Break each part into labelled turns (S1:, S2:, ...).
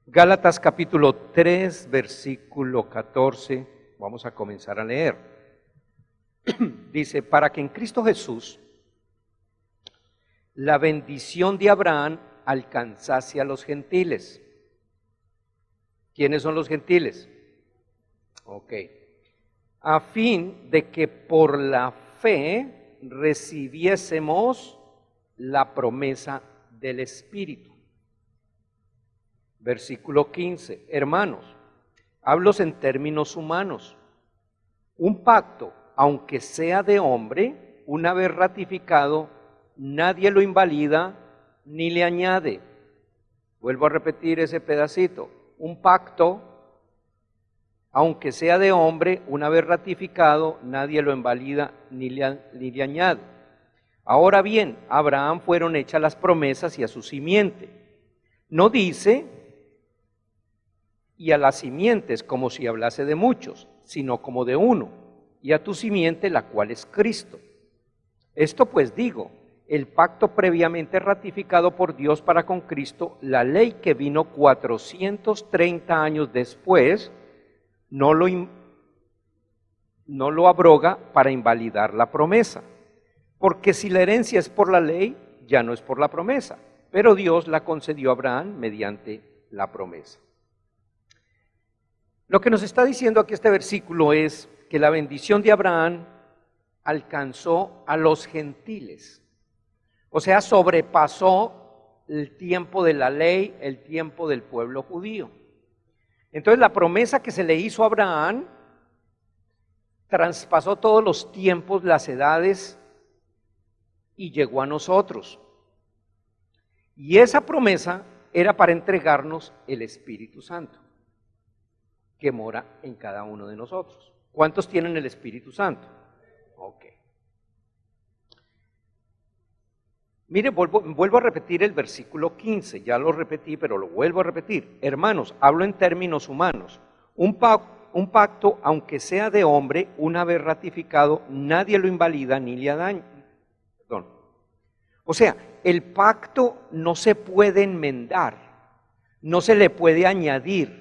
S1: Gálatas capítulo 3, versículo 14, vamos a comenzar a leer. Dice, para que en Cristo Jesús la bendición de Abraham alcanzase a los gentiles. ¿Quiénes son los gentiles? Ok. A fin de que por la fe recibiésemos la promesa del Espíritu. Versículo 15. Hermanos, hablo en términos humanos. Un pacto, aunque sea de hombre, una vez ratificado, nadie lo invalida ni le añade. Vuelvo a repetir ese pedacito. Un pacto, aunque sea de hombre, una vez ratificado, nadie lo invalida ni le añade. Ahora bien, a Abraham fueron hechas las promesas y a su simiente. No dice, y a las simientes, como si hablase de muchos, sino como de uno, y a tu simiente, la cual es Cristo. Esto pues digo, el pacto previamente ratificado por Dios para con Cristo, la ley que vino 430 años después, no lo abroga para invalidar la promesa. Porque si la herencia es por la ley, ya no es por la promesa, pero Dios la concedió a Abraham mediante la promesa. Lo que nos está diciendo aquí este versículo es que la bendición de Abraham alcanzó a los gentiles. O sea, sobrepasó el tiempo de la ley, el tiempo del pueblo judío. Entonces la promesa que se le hizo a Abraham traspasó todos los tiempos, las edades y llegó a nosotros. Y esa promesa era para entregarnos el Espíritu Santo, que mora en cada uno de nosotros. ¿Cuántos tienen el Espíritu Santo? Ok. Mire, vuelvo a repetir el versículo 15, ya lo repetí, pero lo vuelvo a repetir. Hermanos, hablo en términos humanos. Un pacto, aunque sea de hombre, una vez ratificado, nadie lo invalida ni le daña. Perdón. O sea, el pacto no se puede enmendar, no se le puede añadir.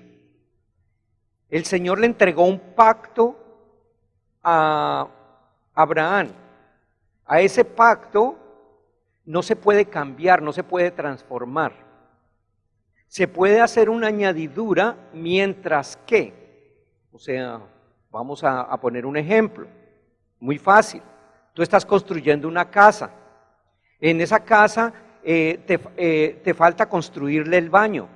S1: El Señor le entregó un pacto a Abraham. A ese pacto no se puede cambiar, no se puede transformar. Se puede hacer una añadidura mientras que, o sea, vamos a poner un ejemplo, muy fácil. Tú estás construyendo una casa. En esa casa te falta construirle el baño.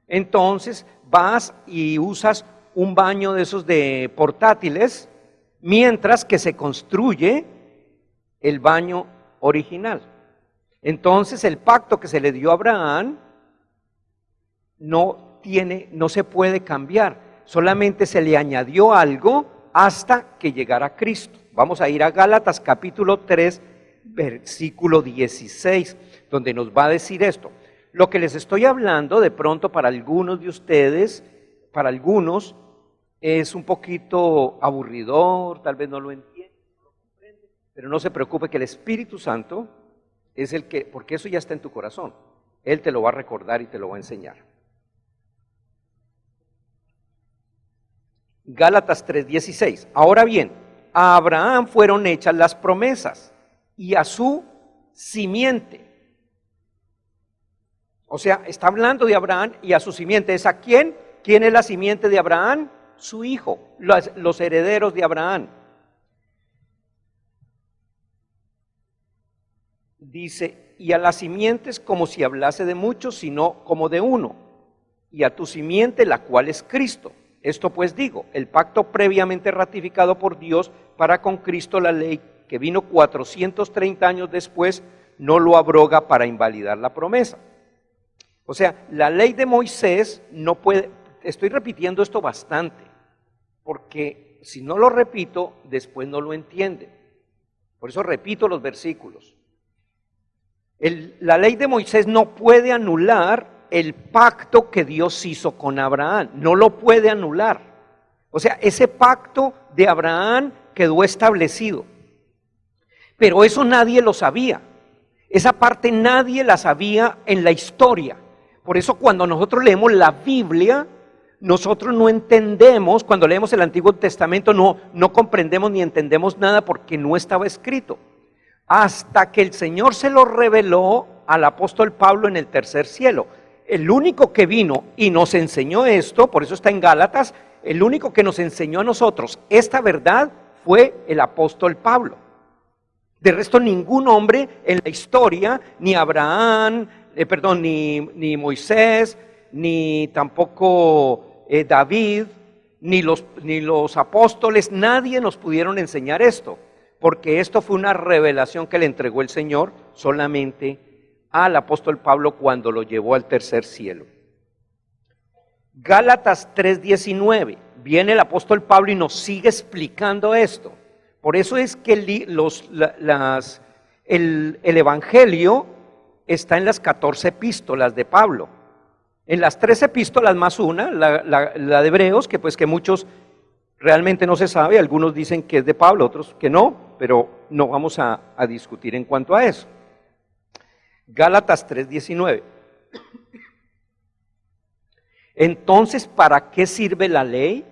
S1: Entonces vas y usas un baño de esos de portátiles, mientras que se construye el baño original. Entonces el pacto que se le dio a Abraham no se puede cambiar, solamente se le añadió algo hasta que llegara Cristo. Vamos a ir a Gálatas capítulo 3, versículo 16, donde nos va a decir esto. Lo que les estoy hablando, de pronto para algunos de ustedes, para algunos, es un poquito aburridor, tal vez no lo entienden, no lo comprenden, pero no se preocupe que el Espíritu Santo es el que, porque eso ya está en tu corazón, Él te lo va a recordar y te lo va a enseñar. Gálatas 3:16. Ahora bien, a Abraham fueron hechas las promesas y a su simiente. O sea, está hablando de Abraham y a su simiente. ¿Es a quién? ¿Quién es la simiente de Abraham? Su hijo, los herederos de Abraham. Dice, y a las simientes como si hablase de muchos, sino como de uno, y a tu simiente, la cual es Cristo. Esto pues digo, el pacto previamente ratificado por Dios para con Cristo, la ley que vino 430 años después, no lo abroga para invalidar la promesa. O sea, la ley de Moisés no puede, estoy repitiendo esto bastante, porque si no lo repito, después no lo entienden. Por eso repito los versículos. La ley de Moisés no puede anular el pacto que Dios hizo con Abraham, no lo puede anular. O sea, ese pacto de Abraham quedó establecido, pero eso nadie lo sabía. Esa parte nadie la sabía en la historia, Por eso cuando nosotros leemos la Biblia, nosotros no entendemos, cuando leemos el Antiguo Testamento no comprendemos ni entendemos nada porque no estaba escrito. Hasta que el Señor se lo reveló al apóstol Pablo en el tercer cielo. El único que vino y nos enseñó esto, por eso está en Gálatas, el único que nos enseñó a nosotros esta verdad fue el apóstol Pablo. De resto, ningún hombre en la historia, ni Abraham, ni Moisés, ni tampoco David, ni los apóstoles, nadie nos pudieron enseñar esto, porque esto fue una revelación que le entregó el Señor solamente al apóstol Pablo cuando lo llevó al tercer cielo. Gálatas 3:19, viene el apóstol Pablo y nos sigue explicando esto. Por eso es que el Evangelio está en las 14 epístolas de Pablo. En las 3 epístolas más una, la de Hebreos, que muchos realmente no se sabe, algunos dicen que es de Pablo, otros que no, pero no vamos a discutir en cuanto a eso. Gálatas 3:19. Entonces, ¿para qué sirve la ley?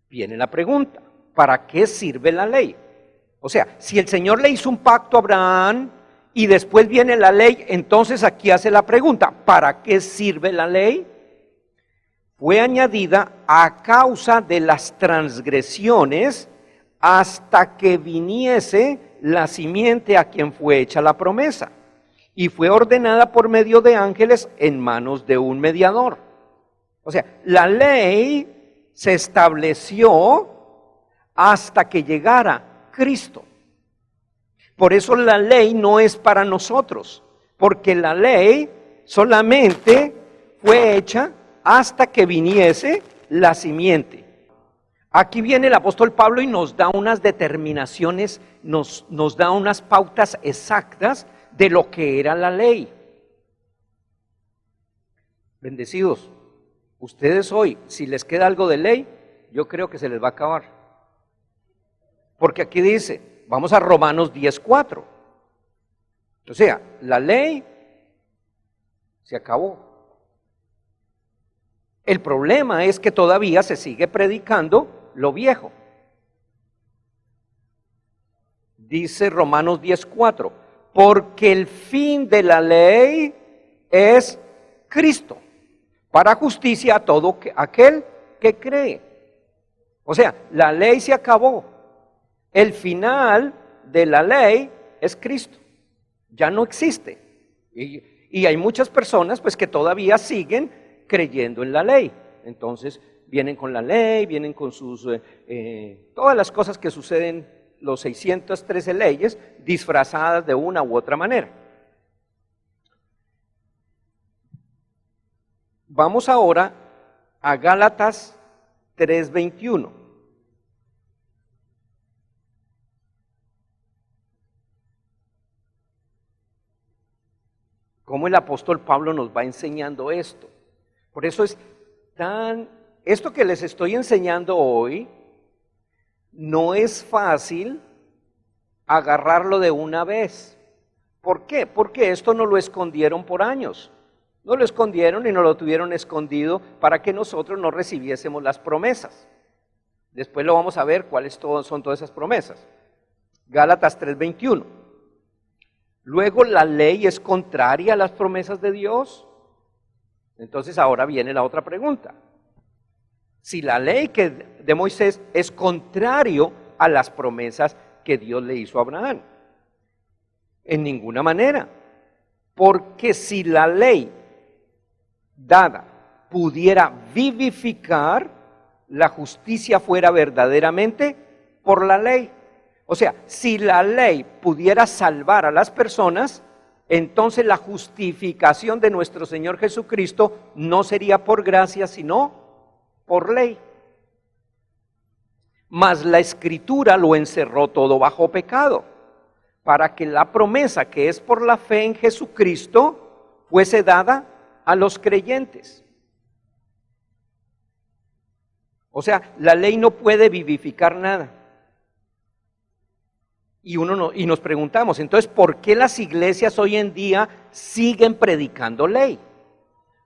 S1: Viene la pregunta, ¿para qué sirve la ley? O sea, si el Señor le hizo un pacto a Abraham y después viene la ley, entonces aquí hace la pregunta, ¿para qué sirve la ley? Fue añadida a causa de las transgresiones hasta que viniese la simiente a quien fue hecha la promesa, y fue ordenada por medio de ángeles en manos de un mediador. O sea, la ley se estableció hasta que llegara Cristo. Por eso la ley no es para nosotros, porque la ley solamente fue hecha hasta que viniese la simiente. Aquí viene el apóstol Pablo y nos da unas determinaciones, nos da unas pautas exactas de lo que era la ley. Bendecidos, ustedes hoy, si les queda algo de ley, yo creo que se les va a acabar. Porque aquí dice, vamos a Romanos 10:4. O sea, la ley se acabó. El problema es que todavía se sigue predicando lo viejo. Dice Romanos 10:4, porque el fin de la ley es Cristo, para justicia a todo aquel que cree. O sea, la ley se acabó. El final de la ley es Cristo. Ya no existe. Y hay muchas personas pues que todavía siguen creyendo en la ley. Entonces vienen con la ley, vienen con sus todas las cosas que suceden, los 613 leyes disfrazadas de una u otra manera. Vamos ahora a Gálatas 3:21. Cómo el apóstol Pablo nos va enseñando esto. Por eso esto que les estoy enseñando hoy, no es fácil agarrarlo de una vez. ¿Por qué? Porque esto no lo escondieron por años. No lo escondieron y no lo tuvieron escondido para que nosotros no recibiésemos las promesas. Después lo vamos a ver cuáles son todas esas promesas. Gálatas 3:21. Luego, ¿la ley es contraria a las promesas de Dios? Entonces ahora viene la otra pregunta. Si la ley de Moisés es contrario a las promesas que Dios le hizo a Abraham. En ninguna manera. Porque si la ley dada pudiera vivificar, la justicia fuera verdaderamente por la ley. O sea, si la ley pudiera salvar a las personas, entonces la justificación de nuestro Señor Jesucristo no sería por gracia, sino por ley. Mas la Escritura lo encerró todo bajo pecado, para que la promesa que es por la fe en Jesucristo fuese dada a los creyentes. O sea, la ley no puede vivificar nada. Y nos preguntamos, entonces, ¿por qué las iglesias hoy en día siguen predicando ley?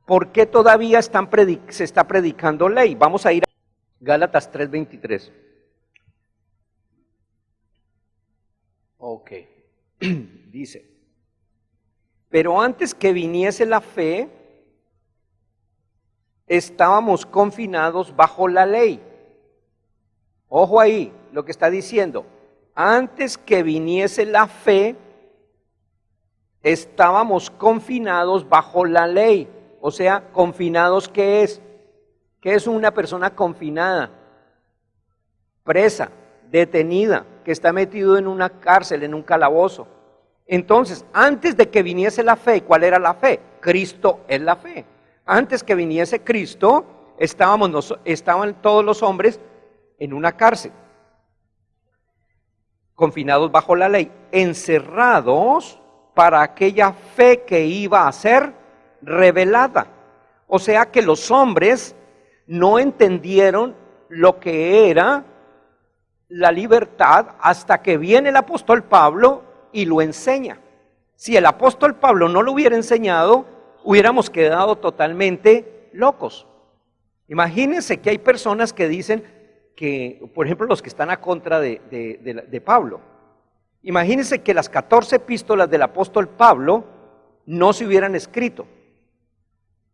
S1: ¿Por qué todavía se está predicando ley? Vamos a ir a Gálatas 3:23. Ok. Dice, pero antes que viniese la fe, estábamos confinados bajo la ley. Ojo ahí, lo que está diciendo. Antes que viniese la fe, estábamos confinados bajo la ley. O sea, confinados, ¿qué es? ¿Qué es una persona confinada? Presa, detenida, que está metido en una cárcel, en un calabozo. Entonces, antes de que viniese la fe, ¿cuál era la fe? Cristo es la fe. Antes que viniese Cristo, estaban todos los hombres en una cárcel, confinados bajo la ley, encerrados para aquella fe que iba a ser revelada. O sea que los hombres no entendieron lo que era la libertad hasta que viene el apóstol Pablo y lo enseña. Si el apóstol Pablo no lo hubiera enseñado, hubiéramos quedado totalmente locos. Imagínense que hay personas que dicen que, por ejemplo, los que están a contra de Pablo, imagínense que las 14 epístolas del apóstol Pablo no se hubieran escrito.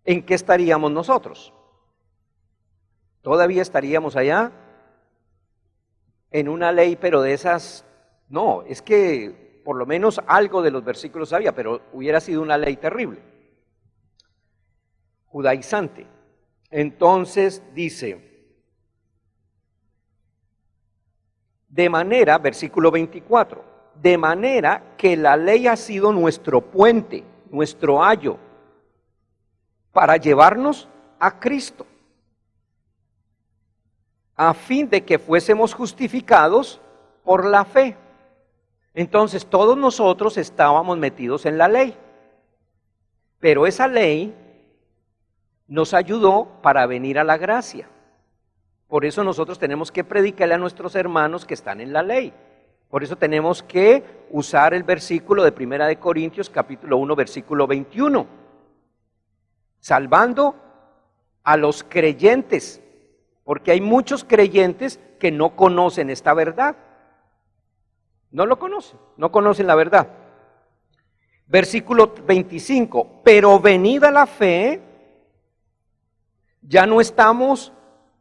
S1: ¿En qué estaríamos nosotros? ¿Todavía estaríamos allá? En una ley, pero de esas, no, es que por lo menos algo de los versículos había, pero hubiera sido una ley terrible, judaizante. Entonces dice, de manera, versículo 24, de manera que la ley ha sido nuestro puente, nuestro ayo, para llevarnos a Cristo, a fin de que fuésemos justificados por la fe. Entonces todos nosotros estábamos metidos en la ley, pero esa ley nos ayudó para venir a la gracia. Por eso nosotros tenemos que predicarle a nuestros hermanos que están en la ley. Por eso tenemos que usar el versículo de 1 de Corintios capítulo 1 versículo 21, salvando a los creyentes, porque hay muchos creyentes que no conocen esta verdad. No lo conocen, no conocen la verdad. Versículo 25, pero venida la fe, ya no estamos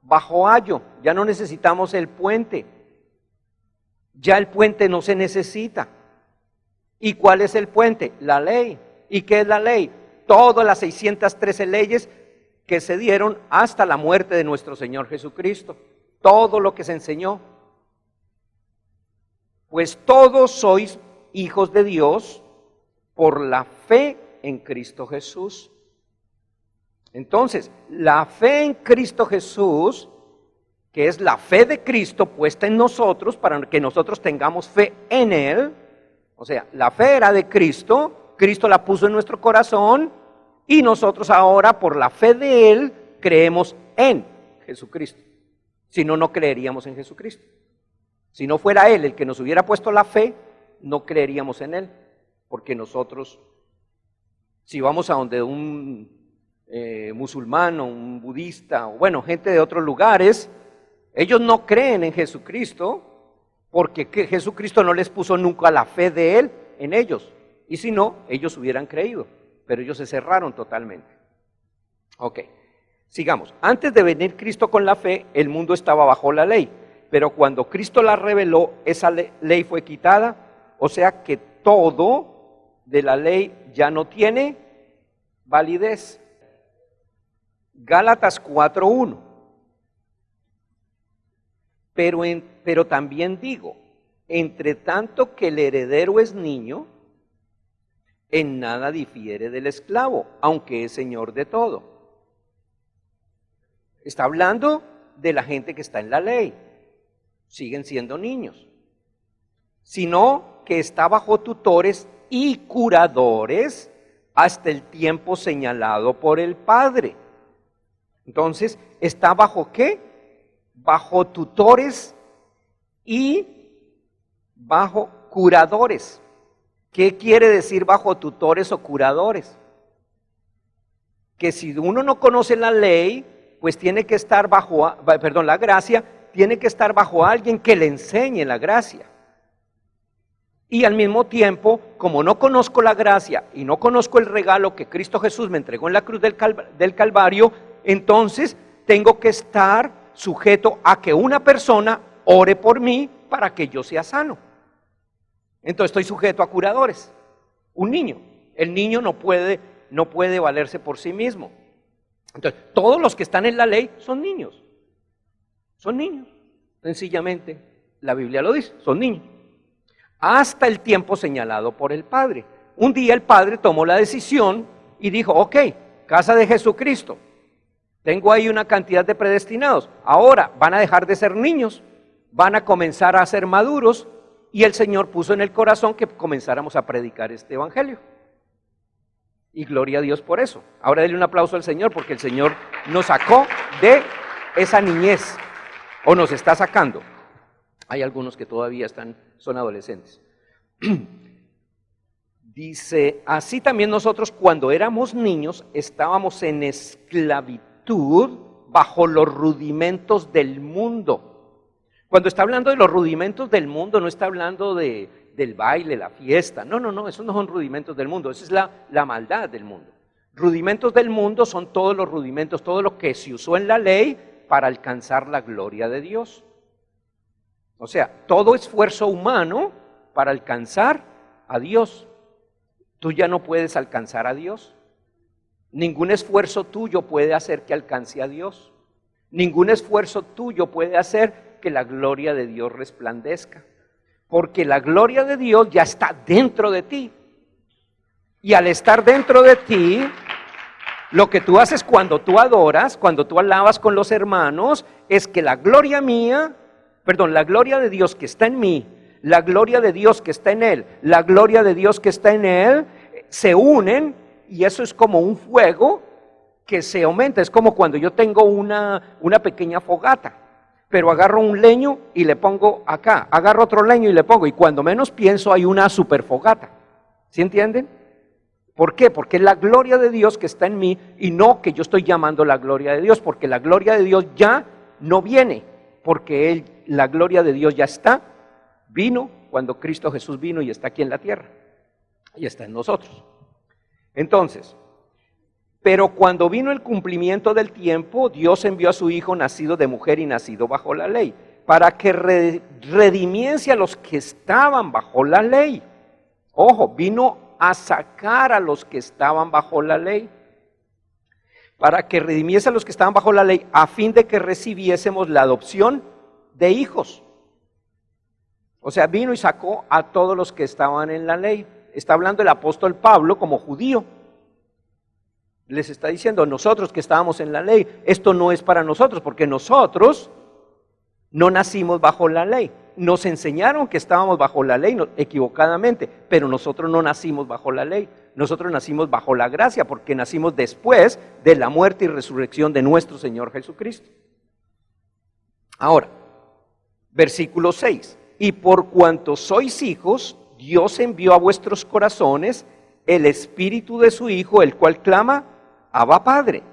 S1: bajo ayo, ya no necesitamos el puente. Ya el puente no se necesita. ¿Y cuál es el puente? La ley. ¿Y qué es la ley? Todas las 613 leyes que se dieron hasta la muerte de nuestro Señor Jesucristo. Todo lo que se enseñó. Pues todos sois hijos de Dios por la fe en Cristo Jesús. Entonces, la fe en Cristo Jesús, que es la fe de Cristo puesta en nosotros para que nosotros tengamos fe en Él, o sea, la fe era de Cristo, Cristo la puso en nuestro corazón y nosotros ahora por la fe de Él creemos en Jesucristo. Si no, no creeríamos en Jesucristo. Si no fuera Él el que nos hubiera puesto la fe, no creeríamos en Él, porque nosotros, si vamos a donde un musulmán o un budista, o bueno, gente de otros lugares, ellos no creen en Jesucristo, porque Jesucristo no les puso nunca la fe de Él en ellos, y si no, ellos hubieran creído, pero ellos se cerraron totalmente. Ok, sigamos. Antes de venir Cristo con la fe, el mundo estaba bajo la ley, pero cuando Cristo la reveló, esa ley fue quitada, o sea que todo de la ley ya no tiene validez. Gálatas 4:1. Pero también digo, entre tanto que el heredero es niño, en nada difiere del esclavo, aunque es señor de todo. Está hablando de la gente que está en la ley, siguen siendo niños, sino que está bajo tutores y curadores hasta el tiempo señalado por el Padre. Entonces, ¿está bajo qué? Bajo tutores y bajo curadores. ¿Qué quiere decir bajo tutores o curadores? Que si uno no conoce la ley, pues tiene que estar bajo, la gracia, tiene que estar bajo alguien que le enseñe la gracia. Y al mismo tiempo, como no conozco la gracia y no conozco el regalo que Cristo Jesús me entregó en la cruz del Calvario, entonces tengo que estar sujeto a que una persona ore por mí para que yo sea sano. Entonces estoy sujeto a curadores. Un niño, el niño no puede valerse por sí mismo. Entonces, todos los que están en la ley son niños. Son niños. Sencillamente, la Biblia lo dice, son niños. Hasta el tiempo señalado por el Padre. Un día el Padre tomó la decisión y dijo, ok, casa de Jesucristo, tengo ahí una cantidad de predestinados. Ahora van a dejar de ser niños, van a comenzar a ser maduros, y el Señor puso en el corazón que comenzáramos a predicar este evangelio. Y gloria a Dios por eso. Ahora denle un aplauso al Señor, porque el Señor nos sacó de esa niñez, o nos está sacando. Hay algunos que todavía son adolescentes. Dice, así también nosotros cuando éramos niños estábamos en esclavitud bajo los rudimentos del mundo. Cuando está hablando de los rudimentos del mundo, no está hablando del baile, la fiesta. No, esos no son rudimentos del mundo, esa es la maldad del mundo. Rudimentos del mundo son todos los rudimentos, todo lo que se usó en la ley para alcanzar la gloria de Dios. O sea, todo esfuerzo humano para alcanzar a Dios. Tú ya no puedes alcanzar a Dios. Ningún esfuerzo tuyo puede hacer que alcance a Dios. Ningún esfuerzo tuyo puede hacer que la gloria de Dios resplandezca. Porque la gloria de Dios ya está dentro de ti. Y al estar dentro de ti, lo que tú haces cuando tú adoras, cuando tú alabas con los hermanos, es que la gloria de Dios que está en mí, la gloria de Dios que está en él, la gloria de Dios que está en él, se unen, y eso es como un fuego que se aumenta. Es como cuando yo tengo una pequeña fogata, pero agarro un leño y le pongo acá, agarro otro leño y le pongo, y cuando menos pienso hay una super fogata. ¿Sí entienden? ¿Por qué? Porque es la gloria de Dios que está en mí, y no que yo estoy llamando la gloria de Dios, porque la gloria de Dios ya no viene, porque la gloria de Dios ya vino cuando Cristo Jesús vino y está aquí en la tierra, y está en nosotros. Entonces, pero cuando vino el cumplimiento del tiempo, Dios envió a su Hijo nacido de mujer y nacido bajo la ley, para que redimiese a los que estaban bajo la ley. Ojo, vino a sacar a los que estaban bajo la ley, para que redimiese a los que estaban bajo la ley, a fin de que recibiésemos la adopción de hijos. O sea, vino y sacó a todos los que estaban en la ley. Está hablando el apóstol Pablo como judío. Les está diciendo, nosotros que estábamos en la ley, esto no es para nosotros, porque nosotros no nacimos bajo la ley. Nos enseñaron que estábamos bajo la ley equivocadamente, pero nosotros no nacimos bajo la ley. Nosotros nacimos bajo la gracia, porque nacimos después de la muerte y resurrección de nuestro Señor Jesucristo. Ahora, versículo 6. Y por cuanto sois hijos, Dios envió a vuestros corazones el Espíritu de su Hijo, el cual clama, Abba Padre.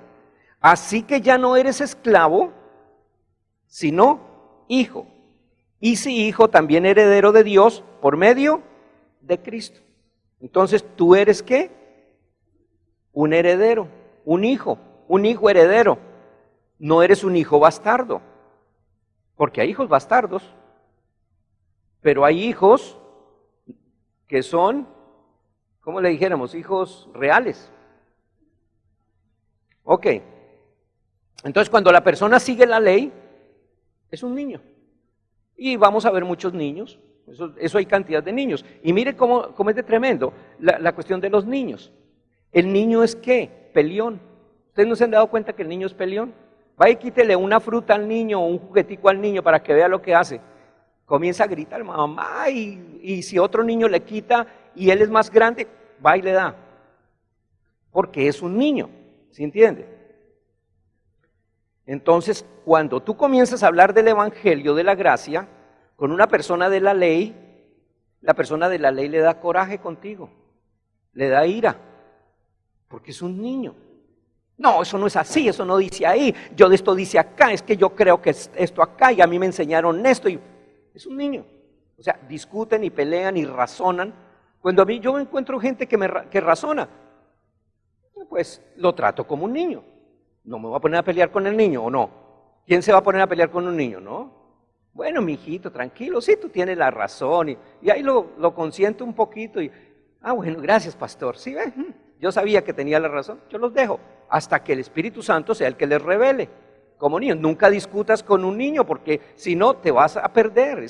S1: Así que ya no eres esclavo, sino hijo. Y si hijo, también heredero de Dios por medio de Cristo. Entonces, ¿tú eres qué? Un heredero, un hijo heredero. No eres un hijo bastardo, porque hay hijos bastardos, pero hay hijos que son, ¿cómo le dijéramos? Hijos reales. Ok. Entonces, cuando la persona sigue la ley, es un niño. Y vamos a ver muchos niños, eso hay cantidad de niños. Y mire cómo es de tremendo la cuestión de los niños. ¿El niño es qué? Peleón. ¿Ustedes no se han dado cuenta que el niño es peleón? Vaya y quítele una fruta al niño o un juguetico al niño para que vea lo que hace. Comienza a gritar, mamá, y si otro niño le quita y él es más grande, va y le da. Porque es un niño, ¿sí entiende? Entonces, cuando tú comienzas a hablar del evangelio de la gracia con una persona de la ley La persona de la ley le da coraje contigo, le da ira, porque es un niño. No, eso no es así, eso no dice ahí, yo de esto dice acá, es que yo creo que es esto acá y a mí me enseñaron esto. Y es un niño. O sea, discuten y pelean y razonan. Cuando a mí yo encuentro gente que razona, pues lo trato como un niño. No me voy a poner a pelear con el niño, ¿o no? ¿Quién se va a poner a pelear con un niño, no? Bueno, mijito, tranquilo, sí, tú tienes la razón. Y ahí lo consiento un poquito y, bueno, gracias, pastor. Sí, yo sabía que tenía la razón, yo los dejo hasta que el Espíritu Santo sea el que les revele. Como niños, nunca discutas con un niño porque si no te vas a perder.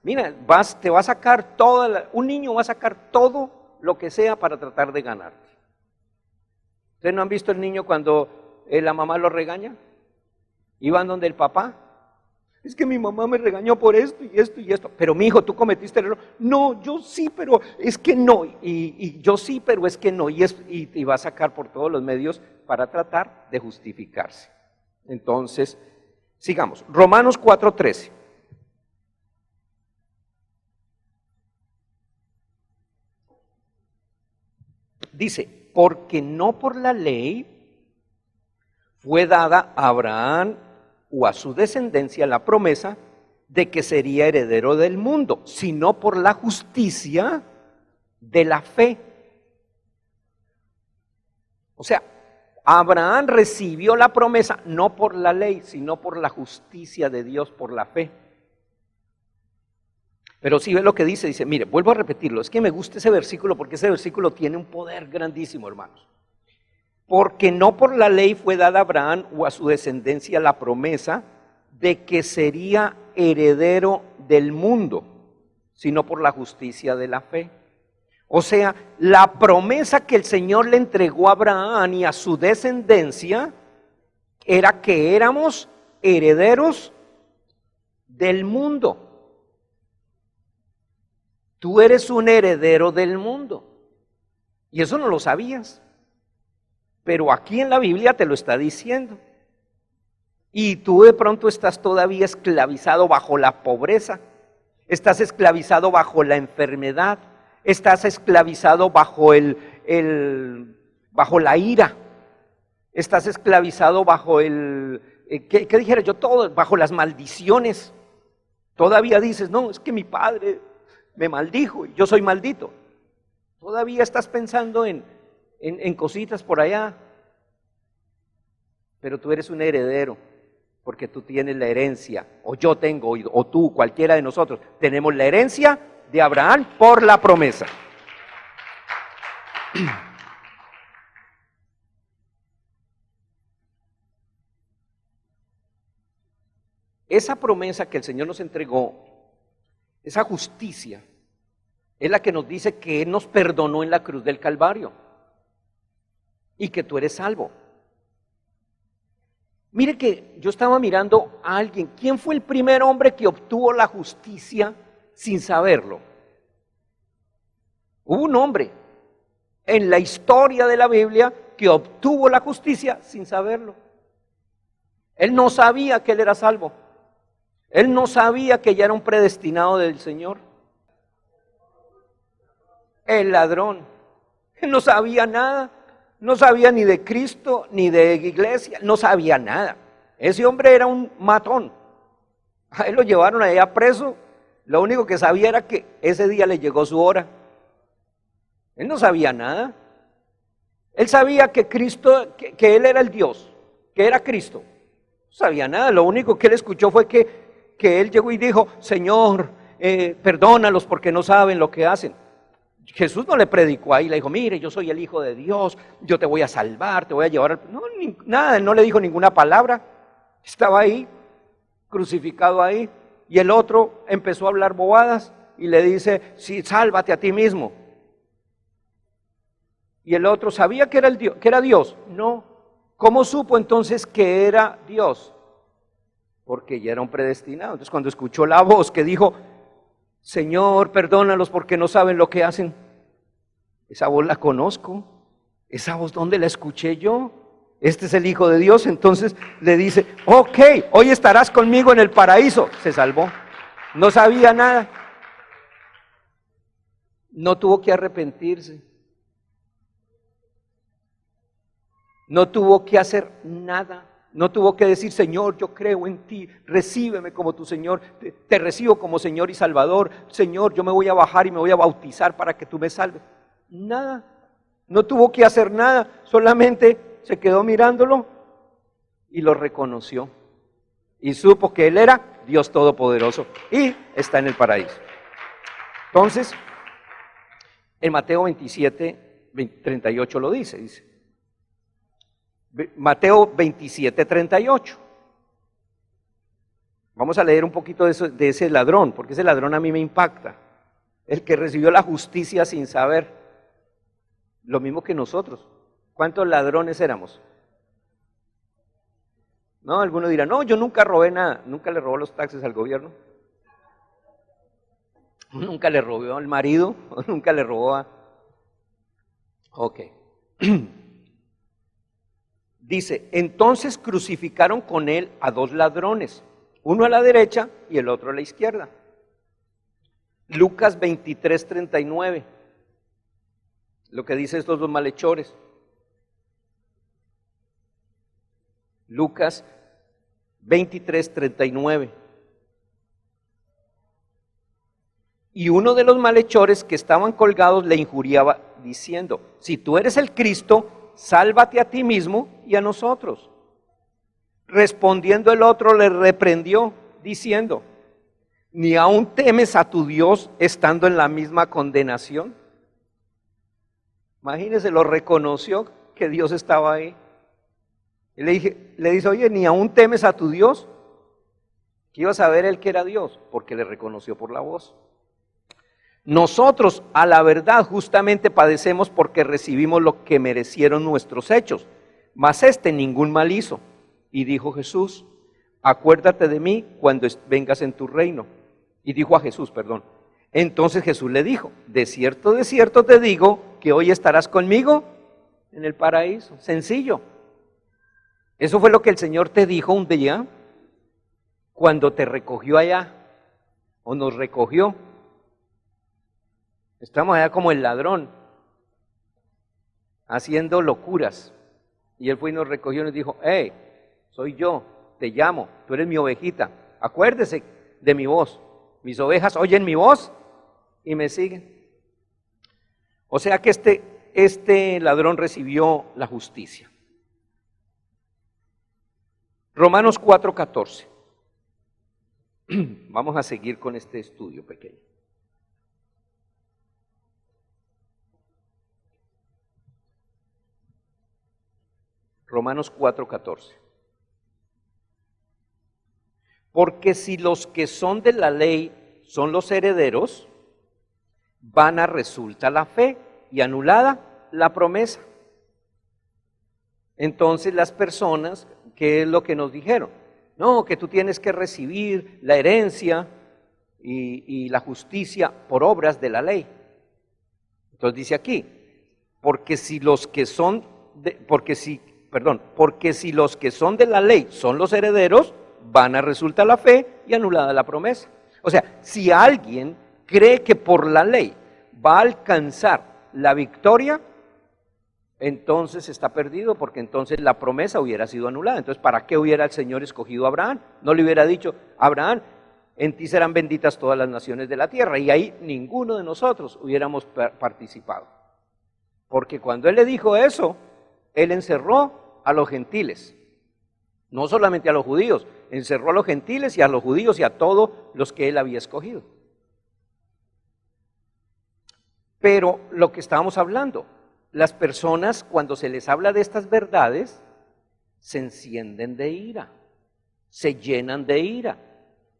S1: Mira, te va a sacar un niño va a sacar todo lo que sea para tratar de ganarte. ¿Ustedes no han visto el niño cuando la mamá lo regaña? Iban donde el papá. Es que mi mamá me regañó por esto y esto y esto. Pero mi hijo, tú cometiste el error. No, yo sí, pero es que no. Y yo sí, pero es que no. Y va a sacar por todos los medios para tratar de justificarse. Entonces, sigamos. Romanos 4:13. Dice, porque no por la ley fue dada a Abraham o a su descendencia la promesa de que sería heredero del mundo, sino por la justicia de la fe. O sea, Abraham recibió la promesa no por la ley, sino por la justicia de Dios, por la fe. Pero si ve lo que dice, mire, vuelvo a repetirlo, es que me gusta ese versículo porque ese versículo tiene un poder grandísimo, hermanos. Porque no por la ley fue dada a Abraham o a su descendencia la promesa de que sería heredero del mundo, sino por la justicia de la fe. O sea, la promesa que el Señor le entregó a Abraham y a su descendencia era que éramos herederos del mundo. Tú eres un heredero del mundo. Y eso no lo sabías. Pero aquí en la Biblia te lo está diciendo. Y tú de pronto estás todavía esclavizado bajo la pobreza. Estás esclavizado bajo la enfermedad. Estás esclavizado bajo bajo la ira. Estás esclavizado bajo ¿qué dijera yo? Todo, bajo las maldiciones. Todavía dices, no, es que mi padre me maldijo y yo soy maldito. Todavía estás pensando en cositas por allá. Pero tú eres un heredero, porque tú tienes la herencia, o yo tengo, o tú, cualquiera de nosotros, tenemos la herencia de Abraham por la promesa. Esa promesa que el Señor nos entregó, esa justicia, es la que nos dice que Él nos perdonó en la cruz del Calvario y que tú eres salvo. Mire que yo estaba mirando a alguien. ¿Quién fue el primer hombre que obtuvo la justicia sin saberlo? Hubo un hombre en la historia de la Biblia que obtuvo la justicia sin saberlo. Él no sabía que él era salvo. Él no sabía que ya era un predestinado del Señor. El ladrón. Él no sabía nada. No sabía ni de Cristo, ni de iglesia, no sabía nada. Ese hombre era un matón. A él lo llevaron allá preso. Lo único que sabía era que ese día le llegó su hora. Él no sabía nada. Él sabía que Cristo, que él era el Dios, que era Cristo. No sabía nada. Lo único que él escuchó fue que él llegó y dijo, Señor, perdónalos porque no saben lo que hacen. Jesús no le predicó ahí, le dijo, mire, yo soy el Hijo de Dios, yo te voy a salvar, te voy a llevar. No, nada, él no le dijo ninguna palabra. Estaba ahí, crucificado ahí, y el otro empezó a hablar bobadas y le dice, sí, sálvate a ti mismo. Y el otro sabía que era Dios. No. ¿Cómo supo entonces que era Dios? Porque ya era un predestinado. Entonces cuando escuchó la voz que dijo, Señor, perdónalos porque no saben lo que hacen. Esa voz la conozco. ¿Esa voz dónde la escuché yo? Este es el Hijo de Dios. Entonces le dice, ok, hoy estarás conmigo en el paraíso. Se salvó. No sabía nada. No tuvo que arrepentirse. No tuvo que hacer nada. No tuvo que decir, Señor, yo creo en ti, recíbeme como tu Señor, te recibo como Señor y Salvador. Señor, yo me voy a bajar y me voy a bautizar para que tú me salves. Nada. No tuvo que hacer nada, solamente se quedó mirándolo y lo reconoció. Y supo que Él era Dios Todopoderoso y está en el paraíso. Entonces, en Mateo 27, 38 lo dice. Mateo 27, 38. Vamos a leer un poquito de ese ladrón, porque ese ladrón a mí me impacta. El que recibió la justicia sin saber, lo mismo que nosotros. ¿Cuántos ladrones éramos? No, alguno dirá, no, yo nunca robé nada. ¿Nunca le robó los taxes al gobierno? ¿Nunca le robó al marido? ¿Nunca le robó a...? Ok. Dice, entonces crucificaron con él a dos ladrones, uno a la derecha y el otro a la izquierda. Lucas 23, 39, lo que dice estos dos malhechores. Lucas 23, 39. Y uno de los malhechores que estaban colgados le injuriaba diciendo, si tú eres el Cristo, sálvate a ti mismo y a nosotros. Respondiendo el otro le reprendió diciendo, ¿ni aún temes a tu Dios estando en la misma condenación? Imagínese, lo reconoció que Dios estaba ahí. Y le dice, oye, ¿ni aún temes a tu Dios? ¿Qué iba a saber él que era Dios? Porque le reconoció por la voz. Nosotros, a la verdad, justamente padecemos porque recibimos lo que merecieron nuestros hechos, mas ningún mal hizo. Y dijo Jesús, acuérdate de mí cuando vengas en tu reino. Y dijo a Jesús, perdón. Entonces Jesús le dijo, de cierto te digo, que hoy estarás conmigo en el paraíso. Sencillo. Eso fue lo que el Señor te dijo un día, cuando te recogió allá, o nos recogió. Estamos allá como el ladrón, haciendo locuras. Y Él fue y nos recogió y nos dijo, hey, soy yo, te llamo, tú eres mi ovejita. Acuérdese de mi voz. Mis ovejas oyen mi voz y me siguen. O sea que este ladrón recibió la justicia. Romanos 4:14. Vamos a seguir con este estudio pequeño. Romanos 4:14. Porque si los que son de la ley son los herederos, vana resulta la fe y anulada la promesa. Entonces las personas, ¿qué es lo que nos dijeron? No, que tú tienes que recibir la herencia y la justicia por obras de la ley. Entonces dice aquí, porque si los que son de la ley son los herederos, vana resulta la fe y anulada la promesa. O sea, si alguien cree que por la ley va a alcanzar la victoria, entonces está perdido, porque entonces la promesa hubiera sido anulada. Entonces, ¿para qué hubiera el Señor escogido a Abraham? No le hubiera dicho, Abraham, en ti serán benditas todas las naciones de la tierra, y ahí ninguno de nosotros hubiéramos participado. Porque cuando Él le dijo eso, Él encerró a los gentiles, no solamente a los judíos, encerró a los gentiles y a los judíos y a todos los que Él había escogido. Pero lo que estábamos hablando, las personas cuando se les habla de estas verdades, se encienden de ira, se llenan de ira.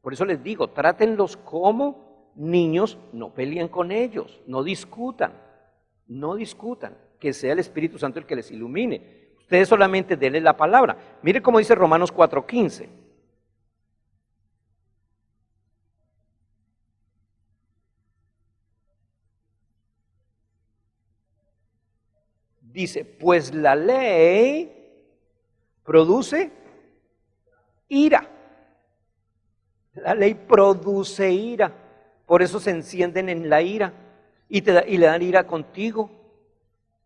S1: Por eso les digo, trátenlos como niños, no peleen con ellos, no discutan, que sea el Espíritu Santo el que les ilumine. Ustedes solamente denle la palabra. Mire cómo dice Romanos 4:15. Dice, pues la ley produce ira. La ley produce ira. Por eso se encienden en la ira. y le dan ira contigo.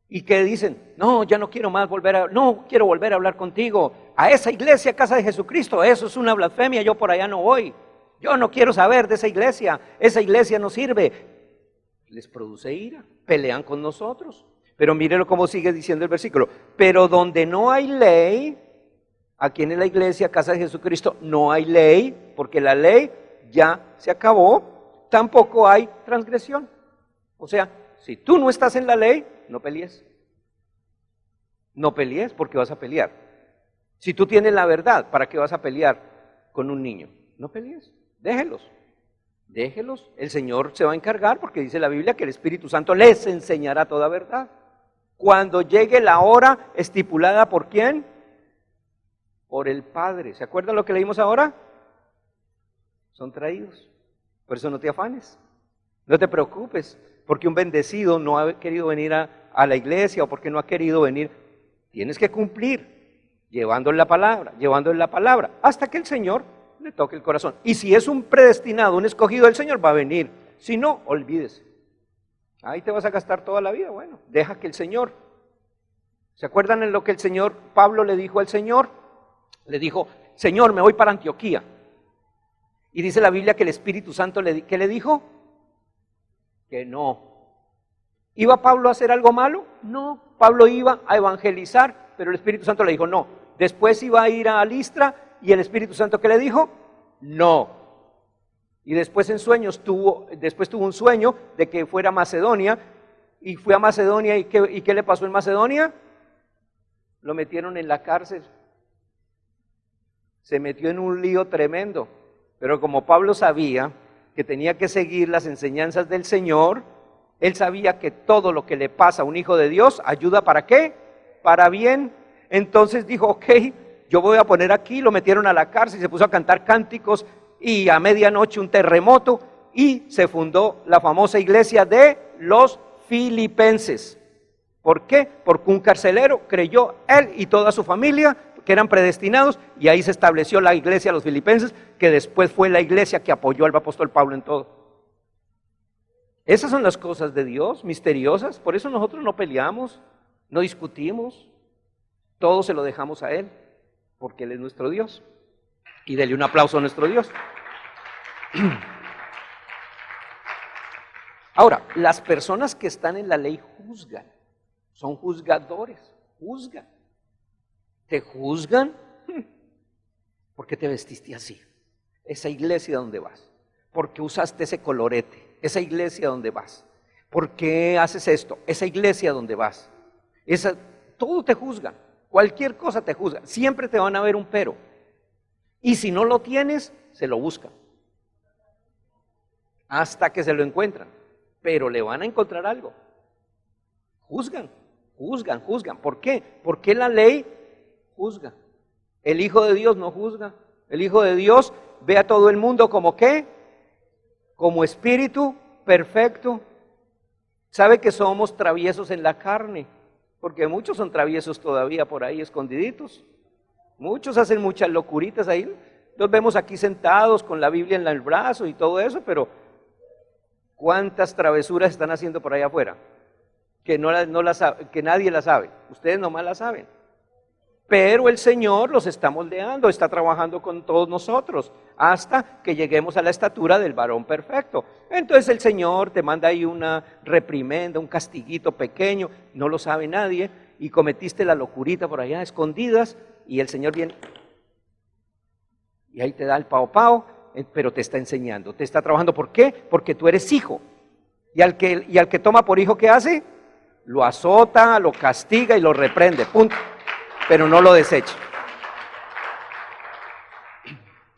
S1: ¿Y qué dicen? No, ya no quiero más no quiero volver a hablar contigo. A esa iglesia, Casa de Jesucristo, eso es una blasfemia, yo por allá no voy. Yo no quiero saber de esa iglesia no sirve. Les produce ira, pelean con nosotros. Pero mírelo cómo sigue diciendo el versículo. Pero donde no hay ley, aquí en la iglesia, Casa de Jesucristo, no hay ley, porque la ley ya se acabó, tampoco hay transgresión. O sea, si tú no estás en la ley, no pelees. No pelees porque vas a pelear. Si tú tienes la verdad, ¿para qué vas a pelear con un niño? No pelees, déjelos. Déjelos, el Señor se va a encargar porque dice la Biblia que el Espíritu Santo les enseñará toda verdad. Cuando llegue la hora estipulada, ¿por quién? Por el Padre. ¿Se acuerdan lo que leímos ahora? Son traídos. Por eso no te afanes, no te preocupes, porque un bendecido no ha querido venir a la iglesia o porque no ha querido venir. Tienes que cumplir, llevándole la palabra, hasta que el Señor le toque el corazón. Y si es un predestinado, un escogido del Señor, va a venir. Si no, olvídese. Ahí te vas a gastar toda la vida. Bueno, deja que el Señor. ¿Se acuerdan en lo que Pablo le dijo al Señor? Le dijo, Señor, me voy para Antioquía. Y dice la Biblia que el Espíritu Santo, ¿qué le dijo? Que no. ¿Iba Pablo a hacer algo malo? No, Pablo iba a evangelizar, pero el Espíritu Santo le dijo no. Después iba a ir a Listra y el Espíritu Santo, ¿qué le dijo? No. Y después tuvo un sueño de que fuera a Macedonia, y fue a Macedonia, ¿y qué le pasó en Macedonia? Lo metieron en la cárcel. Se metió en un lío tremendo, pero como Pablo sabía que tenía que seguir las enseñanzas del Señor, él sabía que todo lo que le pasa a un hijo de Dios, ¿ayuda para qué? Para bien. Entonces dijo, ok, yo voy a poner aquí, lo metieron a la cárcel, se puso a cantar cánticos, y a medianoche un terremoto, y se fundó la famosa iglesia de los Filipenses. ¿Por qué? Porque un carcelero creyó, él y toda su familia, que eran predestinados, y ahí se estableció la iglesia de los Filipenses, que después fue la iglesia que apoyó al apóstol Pablo en todo. Esas son las cosas de Dios, misteriosas. Por eso nosotros no peleamos, no discutimos, todo se lo dejamos a Él, porque Él es nuestro Dios. Y dele un aplauso a nuestro Dios. Ahora, las personas que están en la ley juzgan, son juzgadores, juzgan. ¿Te juzgan? ¿Por qué te vestiste así? Esa iglesia donde vas. ¿Por qué usaste ese colorete? Esa iglesia donde vas. ¿Por qué haces esto? Esa iglesia donde vas. Todo te juzgan, cualquier cosa te juzgan. Siempre te van a ver un pero. Y si no lo tienes, se lo buscan. Hasta que se lo encuentran. Pero le van a encontrar algo. Juzgan, juzgan, juzgan. ¿Por qué? Porque la ley juzga. El Hijo de Dios no juzga. El Hijo de Dios ve a todo el mundo como ¿qué? Como espíritu perfecto. Sabe que somos traviesos en la carne, porque muchos son traviesos todavía por ahí escondiditos. Muchos hacen muchas locuritas ahí. Los vemos aquí sentados con la Biblia en el brazo y todo eso, pero ¿cuántas travesuras están haciendo por ahí afuera? Que nadie las sabe. Ustedes nomás las saben. Pero el Señor los está moldeando, está trabajando con todos nosotros hasta que lleguemos a la estatura del varón perfecto. Entonces el Señor te manda ahí una reprimenda, un castiguito pequeño, no lo sabe nadie, y cometiste la locurita por allá escondidas, y el Señor viene y ahí te da el pao pao, pero te está enseñando, te está trabajando. ¿Por qué? Porque tú eres hijo. Y al que toma por hijo, ¿qué hace? Lo azota, lo castiga y lo reprende, punto. Pero no lo desecha.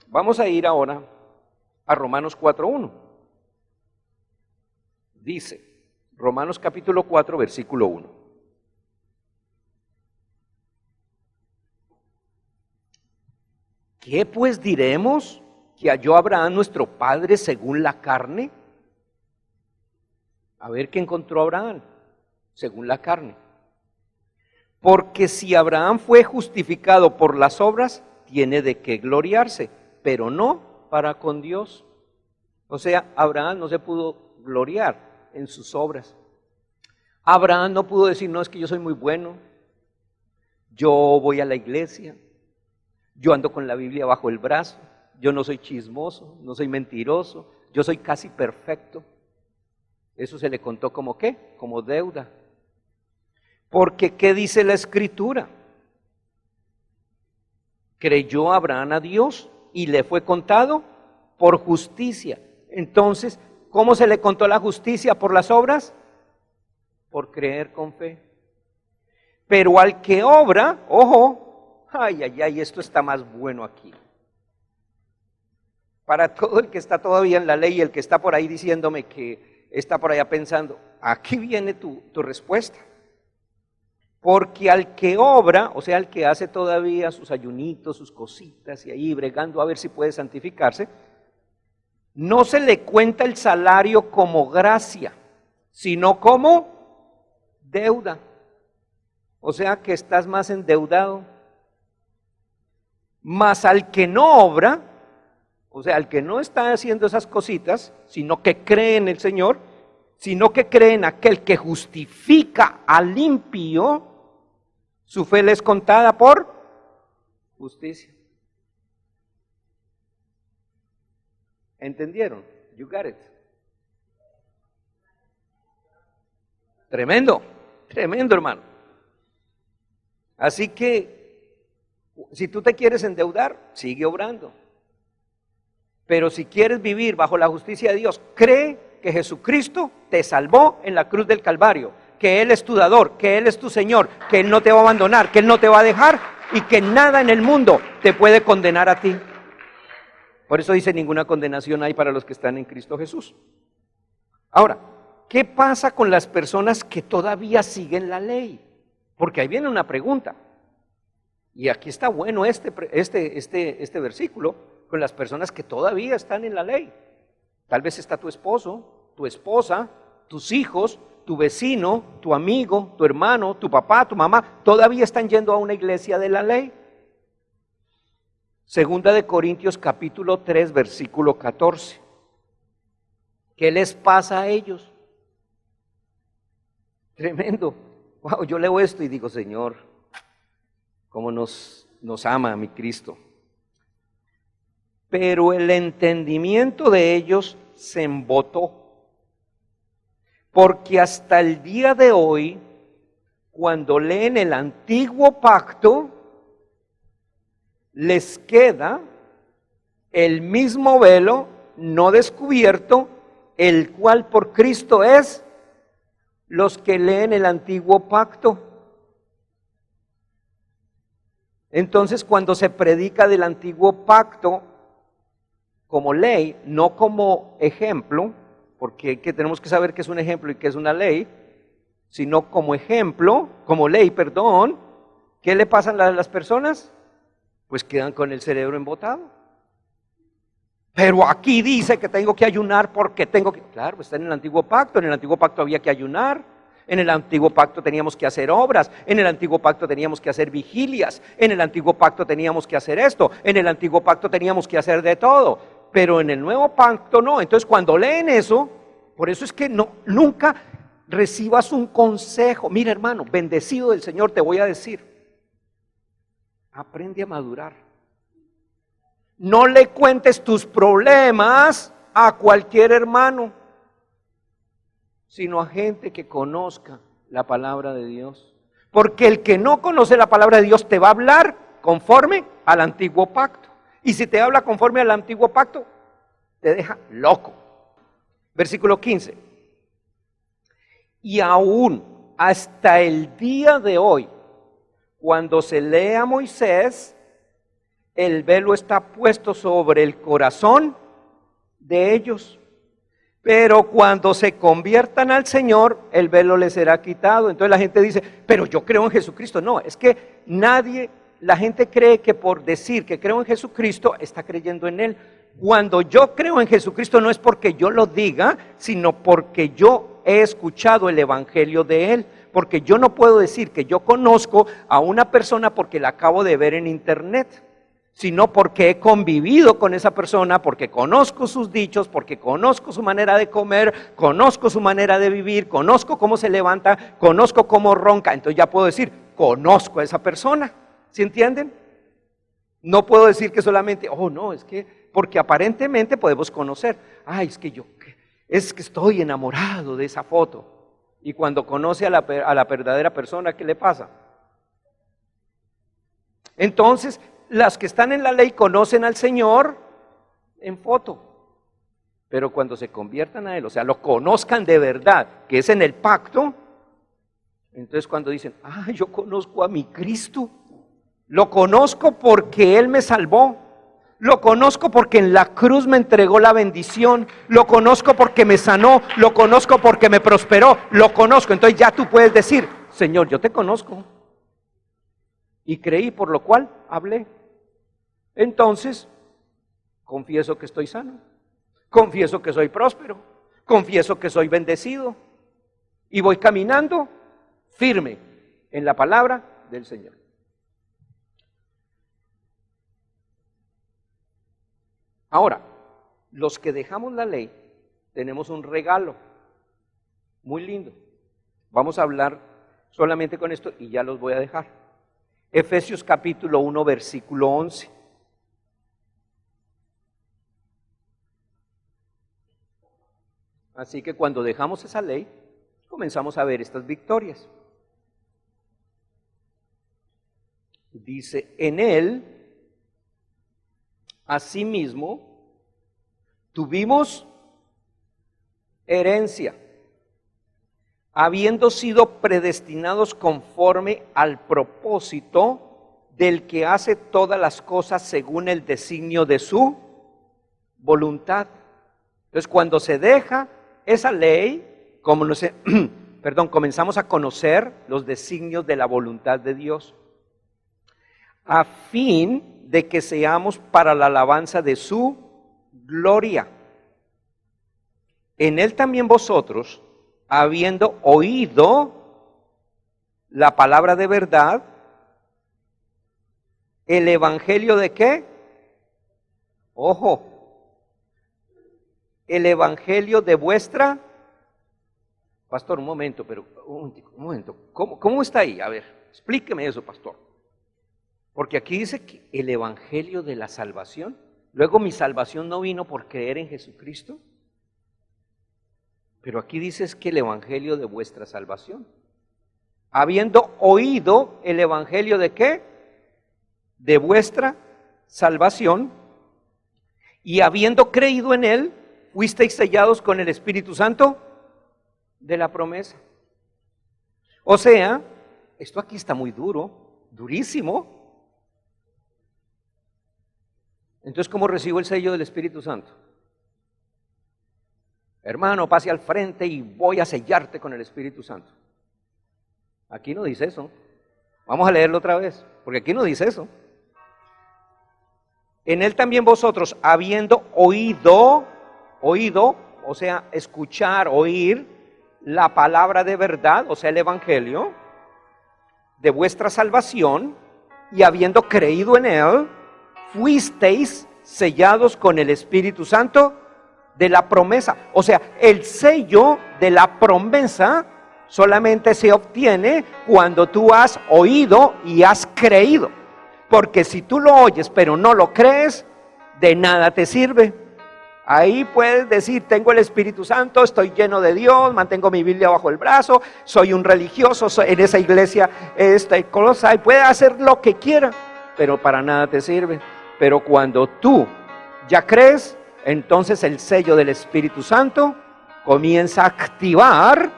S1: Vamos a ir ahora a Romanos 4:1. Dice, Romanos capítulo 4, versículo 1. ¿Qué pues diremos? ¿Que halló Abraham nuestro padre según la carne? A ver qué encontró Abraham según la carne. Porque si Abraham fue justificado por las obras, tiene de qué gloriarse, pero no para con Dios. O sea, Abraham no se pudo gloriar. en sus obras. Abraham no pudo decir, no, es que yo soy muy bueno, yo voy a la iglesia, yo ando con la Biblia bajo el brazo, yo no soy chismoso, no soy mentiroso, yo soy casi perfecto. Eso se le contó como ¿qué? Como deuda. Porque ¿qué dice la Escritura? Creyó Abraham a Dios y le fue contado por justicia. Entonces, ¿cómo se le contó la justicia? ¿Por las obras? Por creer con fe. Pero al que obra, ojo, ay, ay, ay, esto está más bueno aquí. Para todo el que está todavía en la ley y el que está por ahí diciéndome que está por allá pensando, aquí viene tu respuesta. Porque al que obra, o sea, al que hace todavía sus ayunitos, sus cositas y ahí bregando a ver si puede santificarse, no se le cuenta el salario como gracia, sino como deuda. O sea que estás más endeudado. Mas al que no obra, o sea, al que no está haciendo esas cositas, sino que cree en el Señor, sino que cree en aquel que justifica al impío, su fe le es contada por justicia. ¿Entendieron? You got it. Tremendo, tremendo, hermano. Así que, si tú te quieres endeudar, sigue obrando. Pero si quieres vivir bajo la justicia de Dios, cree que Jesucristo te salvó en la cruz del Calvario, que Él es tu dador, que Él es tu Señor, que Él no te va a abandonar, que Él no te va a dejar y que nada en el mundo te puede condenar a ti. Por eso dice, ninguna condenación hay para los que están en Cristo Jesús. Ahora, ¿qué pasa con las personas que todavía siguen la ley? Porque ahí viene una pregunta. Y aquí está bueno este versículo con las personas que todavía están en la ley. Tal vez está tu esposo, tu esposa, tus hijos, tu vecino, tu amigo, tu hermano, tu papá, tu mamá, todavía están yendo a una iglesia de la ley. Segunda de Corintios capítulo 3, versículo 14. ¿Qué les pasa a ellos? Tremendo. Wow, yo leo esto y digo, Señor, cómo nos ama mi Cristo. Pero el entendimiento de ellos se embotó. Porque hasta el día de hoy, cuando leen el antiguo pacto, les queda el mismo velo no descubierto, el cual por Cristo es los que leen el antiguo pacto. Entonces, cuando se predica del antiguo pacto como ley, no como ejemplo, porque tenemos que saber qué es un ejemplo y qué es una ley, sino como ejemplo, como ley, perdón, ¿qué le pasan a las personas? Pues quedan con el cerebro embotado. Pero aquí dice que tengo que ayunar porque tengo que... Claro, está en el antiguo pacto había que ayunar, en el antiguo pacto teníamos que hacer obras, en el antiguo pacto teníamos que hacer vigilias, en el antiguo pacto teníamos que hacer esto, en el antiguo pacto teníamos que hacer de todo, pero en el nuevo pacto no. Entonces cuando leen eso, por eso es que nunca recibas un consejo. Mira, hermano, bendecido del Señor te voy a decir, aprende a madurar. No le cuentes tus problemas a cualquier hermano, sino a gente que conozca la palabra de Dios. Porque el que no conoce la palabra de Dios te va a hablar conforme al antiguo pacto. Y si te habla conforme al antiguo pacto, te deja loco. Versículo 15. Y aún hasta el día de hoy, cuando se lee a Moisés, el velo está puesto sobre el corazón de ellos. Pero cuando se conviertan al Señor, el velo les será quitado. Entonces la gente dice, pero yo creo en Jesucristo. No, es que la gente cree que por decir que creo en Jesucristo, está creyendo en Él. Cuando yo creo en Jesucristo no es porque yo lo diga, sino porque yo he escuchado el evangelio de Él. Porque yo no puedo decir que yo conozco a una persona porque la acabo de ver en internet, sino porque he convivido con esa persona, porque conozco sus dichos, porque conozco su manera de comer, conozco su manera de vivir, conozco cómo se levanta, conozco cómo ronca. Entonces ya puedo decir, conozco a esa persona. ¿Sí entienden? No puedo decir que solamente, oh no, es que, porque aparentemente podemos conocer, ay, es que estoy enamorado de esa foto. Y cuando conoce a la verdadera persona, ¿qué le pasa? Entonces, las que están en la ley conocen al Señor en foto, pero cuando se conviertan a Él, o sea, lo conozcan de verdad, que es en el pacto, entonces cuando dicen, yo conozco a mi Cristo, lo conozco porque Él me salvó, lo conozco porque en la cruz me entregó la bendición, lo conozco porque me sanó, lo conozco porque me prosperó, lo conozco. Entonces ya tú puedes decir, Señor, yo te conozco y creí, por lo cual hablé. Entonces, confieso que estoy sano, confieso que soy próspero, confieso que soy bendecido y voy caminando firme en la palabra del Señor. Ahora, los que dejamos la ley, tenemos un regalo muy lindo. Vamos a hablar solamente con esto y ya los voy a dejar. Efesios capítulo 1, versículo 11. Así que cuando dejamos esa ley, comenzamos a ver estas victorias. Dice, en Él, asimismo, tuvimos herencia, habiendo sido predestinados conforme al propósito del que hace todas las cosas según el designio de su voluntad. Entonces, cuando se deja esa ley, comenzamos a conocer los designios de la voluntad de Dios, a fin de que seamos para la alabanza de su gloria. En Él también vosotros, habiendo oído la palabra de verdad, el evangelio de ¿qué? Ojo, el evangelio de vuestra, pastor, un momento, ¿cómo está ahí? A ver, explíqueme eso, pastor. Porque aquí dice que el evangelio de la salvación, luego mi salvación no vino por creer en Jesucristo, pero aquí dice que el evangelio de vuestra salvación. Habiendo oído el evangelio de ¿qué? De vuestra salvación, y habiendo creído en él, fuisteis sellados con el Espíritu Santo de la promesa. O sea, esto aquí está muy duro, durísimo. Entonces, ¿cómo recibo el sello del Espíritu Santo? Hermano, pase al frente y voy a sellarte con el Espíritu Santo. Aquí no dice eso. Vamos a leerlo otra vez, porque aquí no dice eso. En Él también vosotros, habiendo oído, o sea, escuchar, oír la palabra de verdad, o sea, el evangelio de vuestra salvación, y habiendo creído en Él, fuisteis sellados con el Espíritu Santo de la promesa. O sea, el sello de la promesa solamente se obtiene cuando tú has oído y has creído. Porque si tú lo oyes pero no lo crees, de nada te sirve. Ahí puedes decir, tengo el Espíritu Santo, estoy lleno de Dios, mantengo mi Biblia bajo el brazo, soy un religioso, soy en esa iglesia Colosai, puede hacer lo que quiera, pero para nada te sirve. Pero cuando tú ya crees, entonces el sello del Espíritu Santo comienza a activar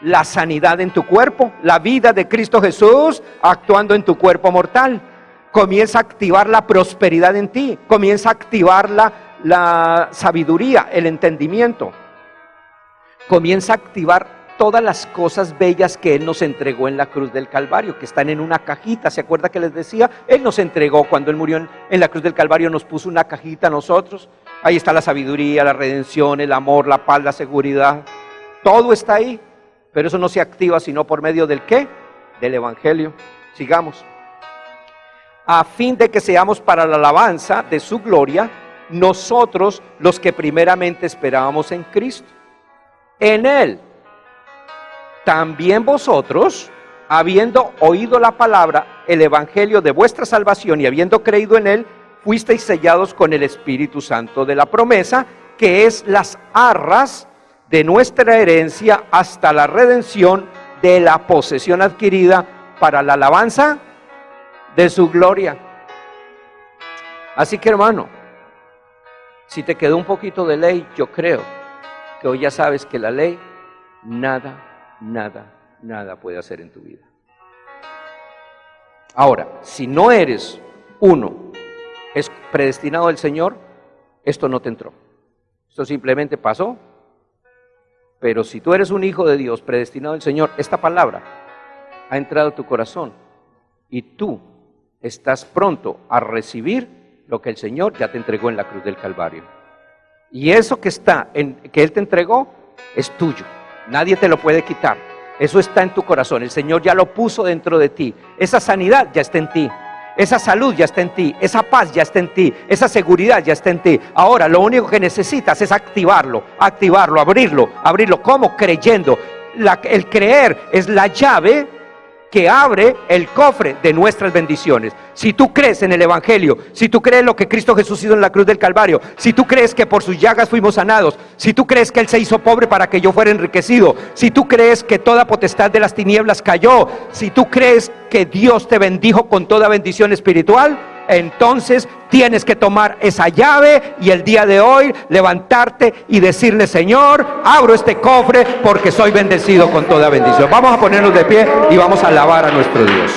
S1: la sanidad en tu cuerpo, la vida de Cristo Jesús actuando en tu cuerpo mortal. Comienza a activar la prosperidad en ti, comienza a activar la sabiduría, el entendimiento. Comienza a activar todas las cosas bellas que Él nos entregó en la cruz del Calvario, que están en una cajita. ¿Se acuerda que les decía? Él nos entregó, cuando Él murió en la cruz del Calvario, nos puso una cajita a nosotros. Ahí está la sabiduría, la redención, el amor, la paz, la seguridad. Todo está ahí, pero eso no se activa sino por medio del ¿qué? Del evangelio. Sigamos. a fin de que seamos para la alabanza de su gloria, nosotros los que primeramente esperábamos en Cristo. En Él, también vosotros, habiendo oído la palabra, el evangelio de vuestra salvación y habiendo creído en Él, fuisteis sellados con el Espíritu Santo de la promesa, que es las arras de nuestra herencia hasta la redención de la posesión adquirida para la alabanza de su gloria. Así que, hermano, si te quedó un poquito de ley, yo creo que hoy ya sabes que la ley nada puede hacer en tu vida. Ahora, si no eres es predestinado del Señor, esto no te entró. Esto simplemente pasó. Pero si tú eres un hijo de Dios, predestinado del Señor, esta palabra ha entrado a tu corazón y tú estás pronto a recibir lo que el Señor ya te entregó en la cruz del Calvario. Y eso que Él te entregó es tuyo. Nadie te lo puede quitar. Eso está en tu corazón. El Señor ya lo puso dentro de ti. Esa sanidad ya está en ti. Esa salud ya está en ti, esa paz ya está en ti, esa seguridad ya está en ti. Ahora lo único que necesitas es activarlo, abrirlo. ¿Cómo? Creyendo. El creer es la llave que abre el cofre de nuestras bendiciones. Si tú crees en el Evangelio, si tú crees lo que Cristo Jesús hizo en la cruz del Calvario, si tú crees que por sus llagas fuimos sanados, si tú crees que Él se hizo pobre para que yo fuera enriquecido, si tú crees que toda potestad de las tinieblas cayó, si tú crees que Dios te bendijo con toda bendición espiritual, entonces tienes que tomar esa llave y el día de hoy levantarte y decirle: Señor, abro este cofre porque soy bendecido con toda bendición. Vamos a ponernos de pie y vamos a alabar a nuestro Dios.